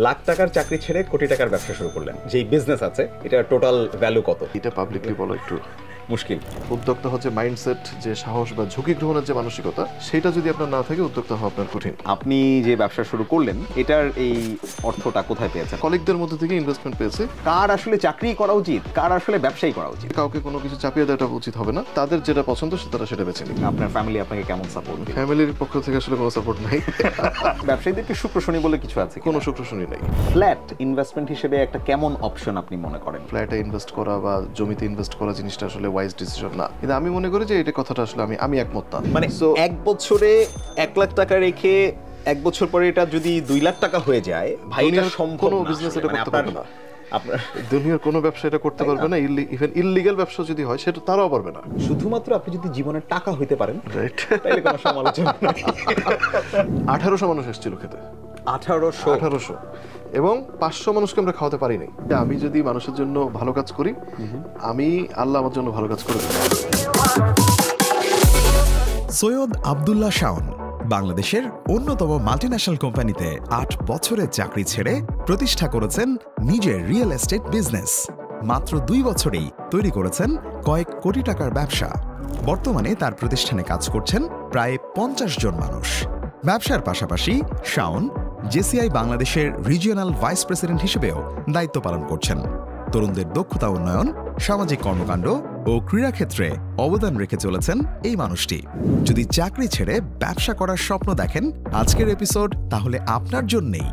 লাখ টাকার চাকরি ছেড়ে কোটি টাকার ব্যবসা শুরু করলেন, যেই বিজনেস আছে এটা টোটাল ভ্যালু কত? এটা পাবলিকলি বলা একটু মুশকিল। উদ্যোক্তা হচ্ছে মাইন্ডসেট, যে সাহস বা ঝুঁকি গ্রহণের যে মানসিকতা, সেটা যদি আপনার না থাকে উদ্যোক্তা হওয়া আপনার কঠিন। আপনি যে ব্যবসা শুরু করলেন এটার এই অর্থটা কোথায় পেয়েছেন? কলিগদের মধ্যে থেকে ইনভেস্টমেন্ট পেয়েছে। কার আসলে চাকরি করা উচিত, কার আসলে ব্যবসায়ী করা উচিত? কাউকে কোনো কিছু চাপিয়ে দেওয়াটা উচিত হবে না, তাদের যেটা পছন্দ তারা সেটা বেছে নিবে। আপনার ফ্যামিলি আপনাকে কেমন সাপোর্ট? ফ্যামিলির পক্ষ থেকে আসলে কোনো সাপোর্ট নাই। ব্যবসায়ীদেরকে শুক্র শনি বলে কিছু আছে? কোনো শুক্র শনি নাই। ফ্ল্যাট ইনভেস্টমেন্ট হিসেবে একটা কেমন অপশন আপনি মনে করেন? ফ্ল্যাটে ইনভেস্ট করা বা জমিতে ইনভেস্ট করা জিনিসটা আসলে ওয়াইজ ডিসিশন না, কিন্তু আমি মনে করি যে এটা কথাটা আসলে আমি একমত না। মানে এক বছরে 1 লাখ টাকা রেখে 1 বছর পরে এটা যদি 2 লাখ টাকা হয়ে যায়, ভাই এটা সম্ভব কোনো না। বিজনেস এটা করতে পারবে না। আপনার দুনিয়ার কোনো ব্যবসা এটা করতে পারবে না, ইভেন ইললিগ্যাল ব্যবসা যদি হয় সেটা তারাও পারবে না। শুধুমাত্র আপনি যদি জীবনে টাকা হইতে পারেন, রাইট, তাহলে কোনো সমালোচনা নেই। 1800 মানুষ এসেছিল খেতে। 1800 এবং 500 মানুষকে আমরা খাওয়াতে পারি নাই। আমি যদি মানুষের জন্য ভালো কাজ করি, আমি আল্লাহ আমার জন্য ভালো কাজ করে দেব। সৈয়দ আব্দুল্লাহ শাওন বাংলাদেশের অন্যতম মাল্টিন্যাশনাল কোম্পানিতে 8 বছরের চাকরি ছেড়ে প্রতিষ্ঠা করেছেন নিজের রিয়েল এস্টেট বিজনেস। মাত্র 2 বছরেই তৈরি করেছেন কয়েক কোটি টাকার ব্যবসা। বর্তমানে তার প্রতিষ্ঠানে কাজ করছেন প্রায় 50 জন মানুষ। ব্যবসার পাশাপাশি শাওন জেসিআই বাংলাদেশের রিজিওনাল ভাইস প্রেসিডেন্ট হিসেবেও দায়িত্ব পালন করছেন। তরুণদের দক্ষতা উন্নয়ন, সামাজিক কর্মকাণ্ড ও ক্রীড়াক্ষেত্রে অবদান রেখে চলেছেন এই মানুষটি। যদি চাকরি ছেড়ে ব্যবসা করার স্বপ্ন দেখেন, আজকের এপিসোড তাহলে আপনার জন্যেই।